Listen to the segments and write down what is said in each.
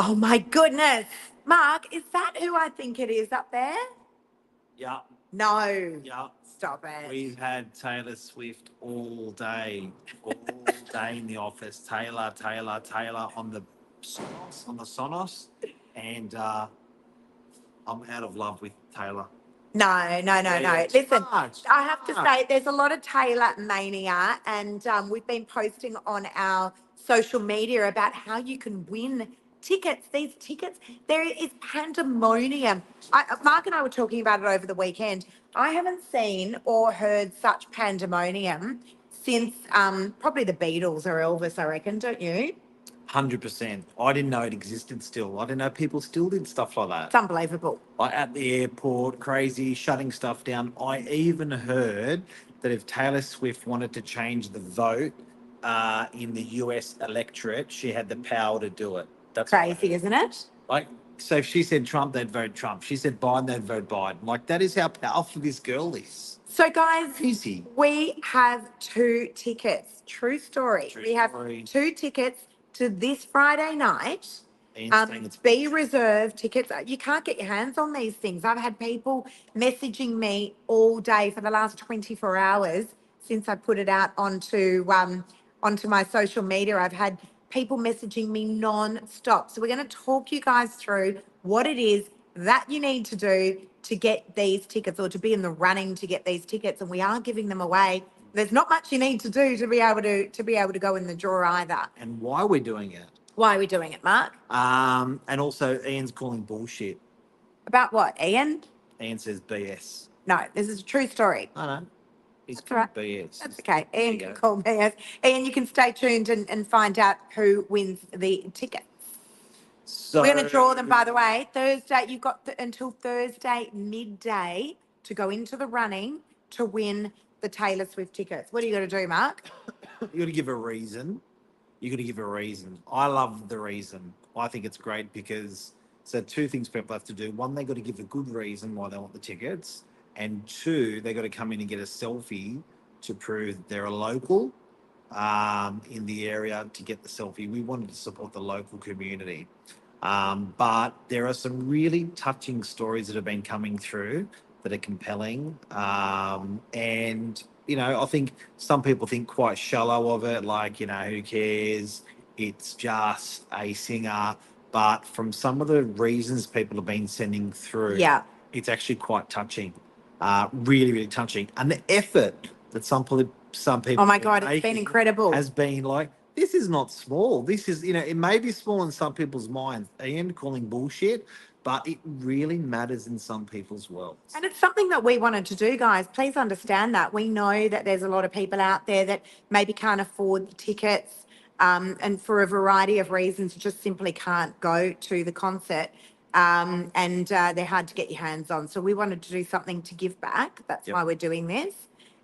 Oh my goodness. Mark, is that who I think it is up there? Yeah. No. Yeah. Stop it. We've had Taylor Swift all day in the office. Taylor on the Sonos, and I'm out of love with Taylor. No. Yeah. Listen, Much. I have to say there's a lot of Taylor mania, and we've been posting on our social media about how you can win tickets. These tickets, there is pandemonium. Mark and I were talking about it over the weekend. I haven't seen or heard such pandemonium since probably the Beatles or Elvis, I reckon, don't you? 100%. I didn't know it existed still. I didn't know people still did stuff like that. It's unbelievable. Like at the airport, crazy, shutting stuff down. I even heard that if Taylor Swift wanted to change the vote in the US electorate, she had the power to do it. That's crazy, isn't it? like, so if she said Trump, they'd vote Trump. She said Biden, they'd vote Biden. Like, that is how powerful this girl is. So, guys, Easy. we have 2 tickets. True story. True we have story. 2 tickets to this Friday night. Ian's saying it's Be reserved tickets. You can't get your hands on these things. I've had people messaging me all day for the last 24 hours since I put it out onto my social media. I've had people messaging me non-stop. So we're going to talk you guys through what it is that you need to do to get these tickets, or to be in the running to get these tickets, and we are giving them away. There's not much you need to do to be able to go in the draw either. and why we're doing it. Why are we doing it, Mark? And also, Ian's calling bullshit. About what, Ian? Ian says BS. No, this is a true story. I know. He's That's calling right. BS. That's okay. There Ian you can go. call me. Ian, you can stay tuned and find out who wins the tickets. So, We're going to draw them, by the way. Thursday, you've got until Thursday midday to go into the running to win the Taylor Swift tickets. What are you going to do, Mark? you got to give a reason. You got to give a reason. I love the reason. I think it's great because so 2 things people have to do. 1, they got to give a good reason why they want the tickets, and 2, they got to come in and get a selfie to prove that they're a local in the area to get the selfie. We wanted to support the local community. But there are some really touching stories that have been coming through that are compelling. And, you know, I think some people think quite shallow of it, like, you know, who cares? It's just a singer. But from some of the reasons people have been sending through, Yeah. it's actually quite touching. Really, really touching. And the effort that some people Oh my God, it's been incredible. has been like, this is not small. This is, you know, it may be small in some people's minds. Ian calling bullshit, but it really matters in some people's worlds. And it's something that we wanted to do, guys. Please understand that. We know that there's a lot of people out there that maybe can't afford the tickets, and for a variety of reasons just simply can't go to the concert. And they're hard to get your hands on. So we wanted to do something to give back. That's Yep. why we're doing this.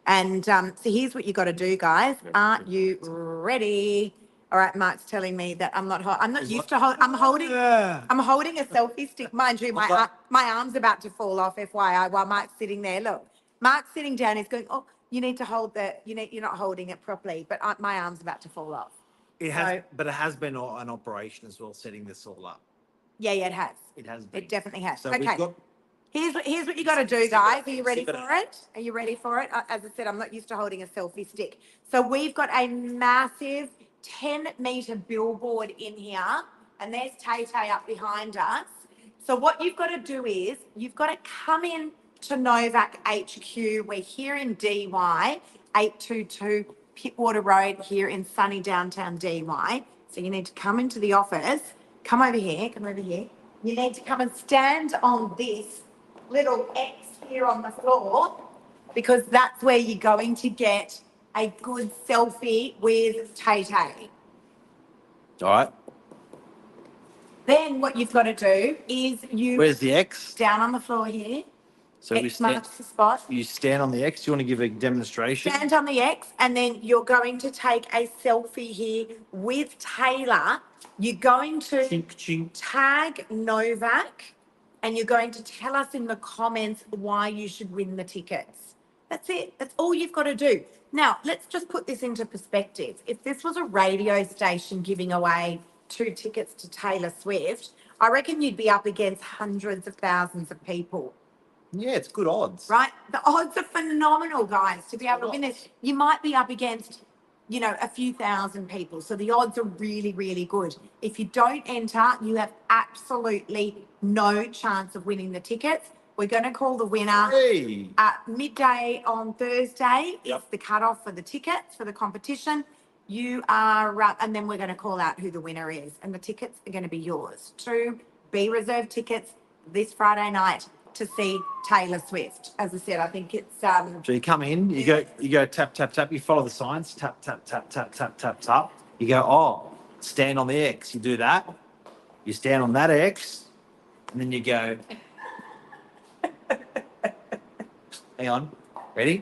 And so here's what you got to do, guys. Aren't you ready? All right, Mark's telling me that I'm not used to I'm holding a selfie stick. Mind you, my arm's about to fall off, FYI, while Mark's sitting there. Look, Mark's sitting down. He's going, oh, you need to hold you're not holding it properly, but my arm's about to fall off. But it has been an operation as well, setting this all up. Yeah, it has. It has been. It definitely has. So Okay. we've got Here's what you got to do, guys. Are you ready for it? Are you ready for it? As I said, I'm not used to holding a selfie stick. So we've got a massive 10-meter billboard in here, and there's Tay Tay up behind us. So what you've got to do is you've got to come in to Novak HQ. We're here in DY, 822 Pittwater Road here in sunny downtown DY. So you need to come into the office. Come over here. You need to come and stand on this little X here on the floor, because that's where you're going to get a good selfie with Tay Tay. all right. Then what you've got to do is Where's the X? down on the floor here. So X marks the spot. you stand on the X. You want to give a demonstration? Stand on the X, and then you're going to take a selfie here with Taylor. You're going to Chink, chink. tag Novak, and you're going to tell us in the comments why you should win the tickets. That's it. That's all you've got to do. Now, let's just put this into perspective. If this was a radio station giving away 2 tickets to Taylor Swift, I reckon you'd be up against hundreds of thousands of people. Yeah, it's good odds. Right? The odds are phenomenal, guys, to be able to win this. You might be up against, you know, a few thousand people. So the odds are really, really good. If you don't enter, you have absolutely no chance of winning the tickets. We're going to call the winner Hey. at midday on Thursday. Yep. It's the cutoff for the tickets for the competition. You are, and then we're going to call out who the winner is. And the tickets are going to be yours. 2 be reserved tickets this Friday night to see Taylor Swift. As I said, I think it's So you come in, you go tap, tap, tap, you follow the signs, tap, tap, tap, tap, tap, tap, tap. You go, oh, stand on the X. You do that. You stand on that X, and then you go. Hang on. Ready?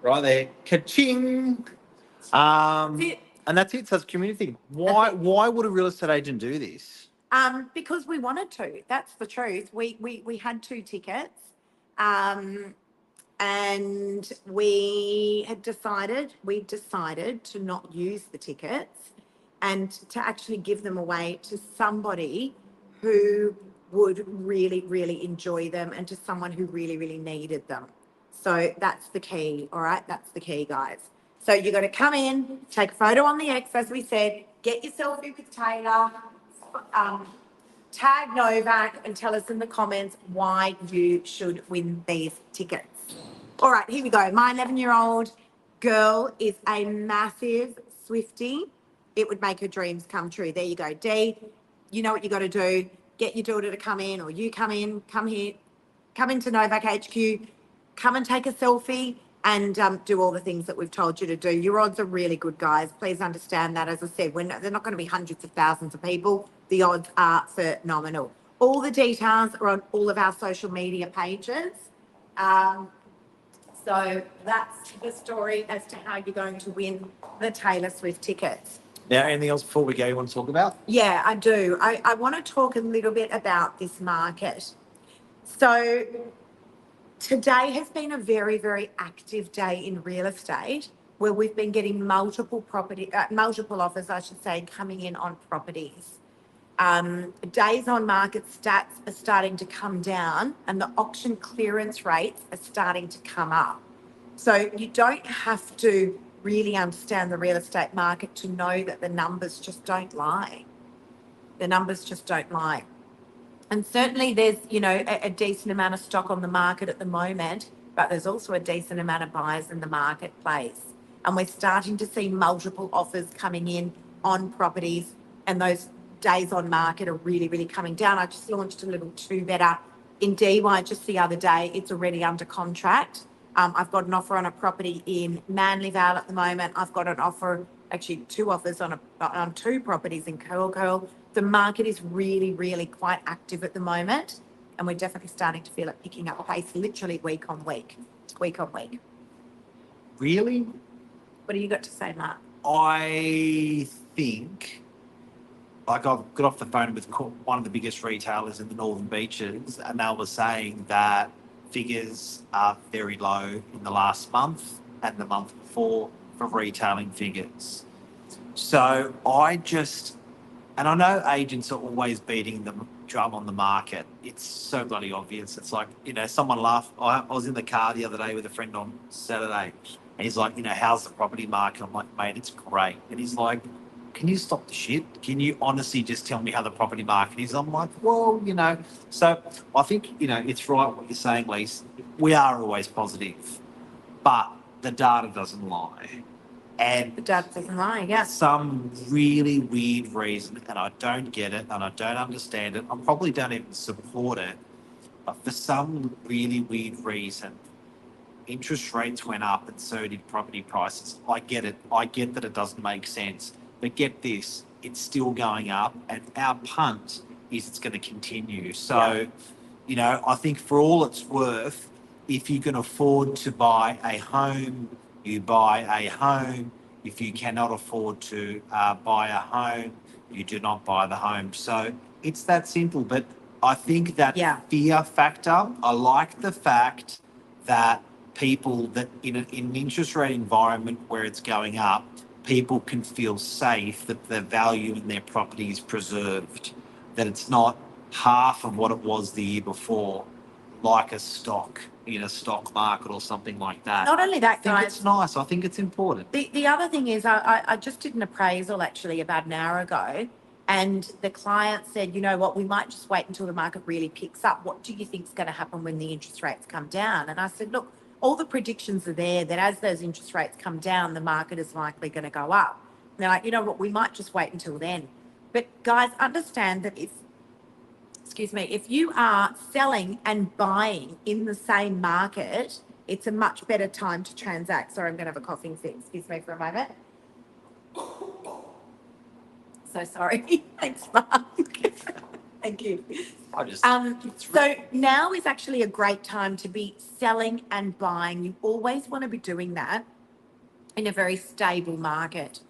Right there. Ka-ching. And that's it. So it's a community thing. Why would a real estate agent do this? because we wanted to. That's the truth. We had 2 tickets, and we decided to not use the tickets and to actually give them away to somebody who would really, really enjoy them and to someone who really, really needed them. So that's the key. All right. That's the key, guys. So you got to come in, take a photo on the X, as we said, get your selfie with Taylor, tag Novak and tell us in the comments why you should win these tickets. All right, here we go. My 11-year-old girl is a massive Swiftie. It would make her dreams come true. There you go. D, you know what you got to do. Get your daughter to come in, or you come in, come here, come into Novak HQ, come and take a selfie and do all the things that we've told you to do. Your odds are really good, guys. Please understand that. As I said, they're not going to be hundreds of thousands of people. The odds are phenomenal. All the details are on all of our social media pages. So that's the story as to how you're going to win the Taylor Swift tickets. Now, anything else before we go you want to talk about? Yeah, I do. I want to talk a little bit about this market. So today has been a very, very active day in real estate where we've been getting multiple offers, I should say, coming in on properties. Days on market stats are starting to come down and the auction clearance rates are starting to come up. So you don't have to really understand the real estate market to know that the numbers just don't lie. The numbers just don't lie. And certainly there's, you know, a decent amount of stock on the market at the moment, but there's also a decent amount of buyers in the marketplace. And we're starting to see multiple offers coming in on properties, and those days on market are really, really coming down. I just launched a little 2-better in DY just the other day. It's already under contract. I've got an offer on a property in Manly Vale at the moment. I've got an offer, actually 2 offers on 2 properties in Curl. The market is really, really quite active at the moment, and we're definitely starting to feel it picking up pace literally week on week. Really? What do you got to say, Mark? I think, like, I've got off the phone with one of the biggest retailers in the Northern Beaches, and they were saying that figures are very low in the last month and the month before for retailing figures. So and I know agents are always beating the drum on the market. It's so bloody obvious. It's like, you know, someone laughed. I was in the car the other day with a friend on Saturday, and he's like, you know, how's the property market? I'm like, mate, it's great. And he's like, can you stop the shit? Can you honestly just tell me how the property market is? I'm like, well, you know. So I think, you know, it's right what you're saying, Lise. We are always positive, but the data doesn't lie. And The data doesn't lie, yeah. some really weird reason, and I don't get it, and I don't understand it. I probably don't even support it, but for some really weird reason, interest rates went up and so did property prices. I get it. I get that it doesn't make sense. But get this, it's still going up, and our punt is it's going to continue. So, you know, I think for all it's worth, if you can afford to buy a home, you buy a home. If you cannot afford to buy a home, you do not buy the home. So it's that simple. But I think that fear factor, I like the fact that people that in an interest rate environment where it's going up, people can feel safe that the value in their property is preserved, that it's not half of what it was the year before, like a stock in a stock market or something like that. Not only that, I think guys, it's nice. I think it's important. The other thing is, I just did an appraisal actually about an hour ago, and the client said, you know what, we might just wait until the market really picks up. What do you think is going to happen when the interest rates come down? And I said, look, all the predictions are there that as those interest rates come down, the market is likely going to go up. And they're like, you know what, we might just wait until then. But guys, understand that if you are selling and buying in the same market, it's a much better time to transact. Sorry, I'm going to have a coughing fit. Excuse me for a moment. So sorry. Thanks, Mark. Thank you. So now is actually a great time to be selling and buying. You always want to be doing that in a very stable market.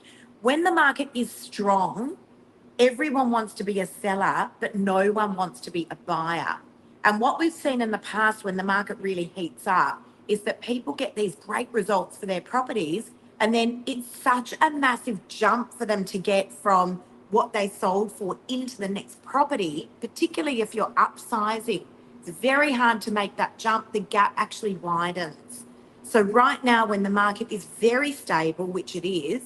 When the market is strong, everyone wants to be a seller, but no one wants to be a buyer. And what we've seen in the past when the market really heats up is that people get these great results for their properties, and then it's such a massive jump for them to get from what they sold for into the next property, particularly if you're upsizing. It's very hard to make that jump. The gap actually widens. So right now, when the market is very stable, which it is,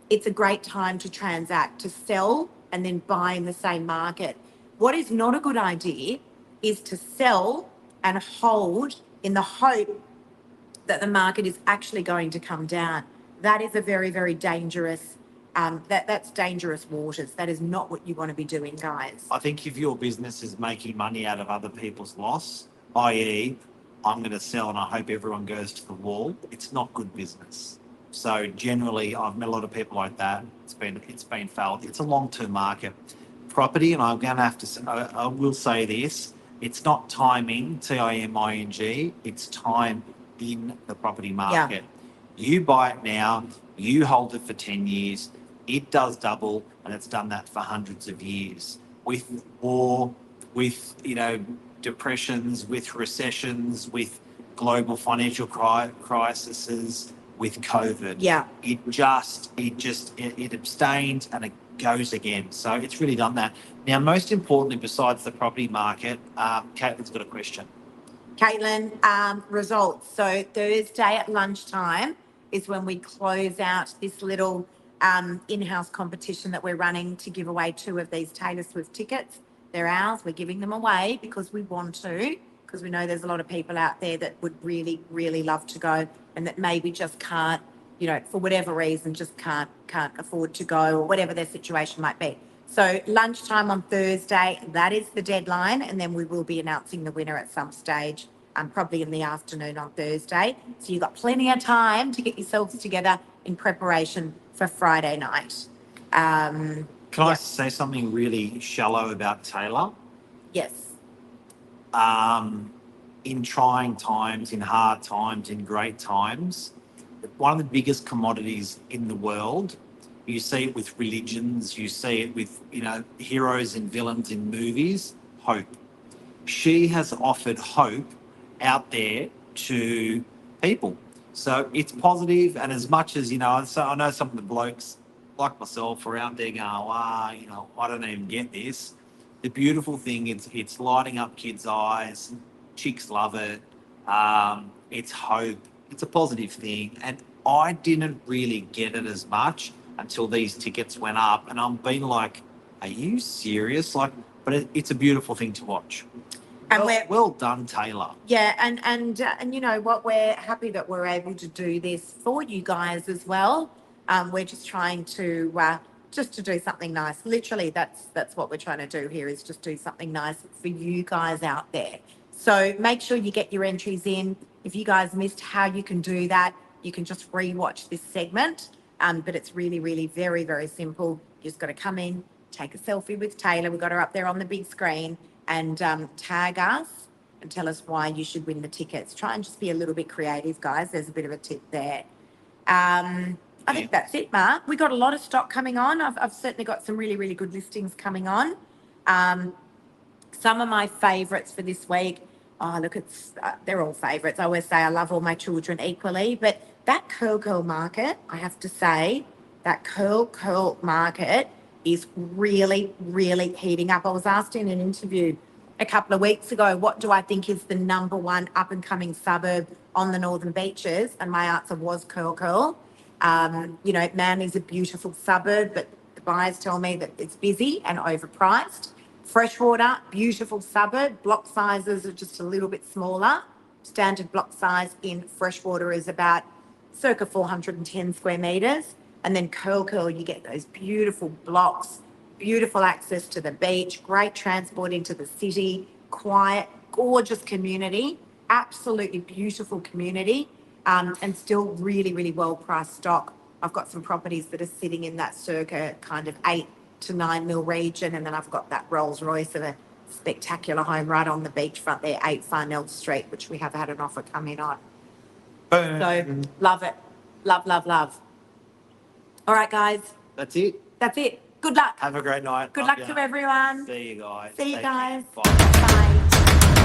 it's a great time to transact, to sell and then buy in the same market. What is not a good idea is to sell and hold in the hope that the market is actually going to come down. That is a very, very dangerous, that's dangerous waters. That is not what you want to be doing, guys. I think if your business is making money out of other people's loss, i.e., I'm going to sell and I hope everyone goes to the wall, it's not good business. So generally, I've met a lot of people like that. It's been failed. It's a long-term market. Property, and I'm going to have to say, I will say this, it's not timing, Timing, it's time in the property market. Yeah. You buy it now, you hold it for 10 years, it does double, and it's done that for hundreds of years. With war, with, depressions, with recessions, with global financial crises, with COVID. Yeah. It abstains and it goes again. So it's really done that. Now, most importantly, besides the property market, Caitlin's got a question. Caitlin, results. So Thursday at lunchtime is when we close out this little in-house competition that we're running to give away 2 of these Taylor Swift tickets. They're ours. We're giving them away because we want to, because we know there's a lot of people out there that would really, really love to go and that maybe just can't, for whatever reason, just can't afford to go, or whatever their situation might be. So lunchtime on Thursday, that is the deadline, and then we will be announcing the winner at some stage, probably in the afternoon on Thursday. So you've got plenty of time to get yourselves together in preparation for Friday night. Can I say something really shallow about Taylor? Yes. In trying times, in hard times, in great times, one of the biggest commodities in the world, you see it with religions, you see it with, heroes and villains in movies, hope. She has offered hope out there to people. So it's positive, and as much as, so I know some of the blokes like myself are out there going, I don't even get this. The beautiful thing is it's lighting up kids' eyes. Chicks love it. It's hope. It's a positive thing. And I didn't really get it as much until these tickets went up. And I'm being like, are you serious? But it's a beautiful thing to watch. And well done, Taylor. Yeah, and you know what? We're happy that we're able to do this for you guys as well. We're just trying to do something nice. Literally, that's what we're trying to do here, is just do something nice for you guys out there. So make sure you get your entries in. If you guys missed how you can do that, you can just rewatch this segment. But it's really, really very, very simple. You just got to come in, take a selfie with Taylor. We've got her up there on the big screen, and tag us and tell us why you should win the tickets. Try and just be a little bit creative, guys. There's a bit of a tip there. I think that's it, Mark. We got a lot of stock coming on. I've certainly got some really, really good listings coming on. Some of my favourites for this week. Oh, look, they're all favourites. I always say I love all my children equally, but that Curl Girl market, I have to say, that curl market is really, really heating up. I was asked in an interview a couple of weeks ago, what do I think is the number one up and coming suburb on the Northern Beaches? And my answer was curl. You know, Mania's a beautiful suburb, but the buyers tell me that it's busy and overpriced. Freshwater, beautiful suburb. Block sizes are just a little bit smaller. Standard block size in Freshwater is about circa 410 square metres. And then Curl, you get those beautiful blocks, beautiful access to the beach, great transport into the city, quiet, gorgeous community, absolutely beautiful community, and still really, really well-priced stock. I've got some properties that are sitting in that circa kind of 8 to 9 mil region, and then I've got that Rolls Royce of a spectacular home right on the beachfront there, 8 Farnell Street, which we have had an offer come in on. Boom. So love it. Love. All right, guys. That's it. That's it. Good luck. Have a great night. Good luck to everyone. See you guys. See you Take guys. care. Bye. Bye.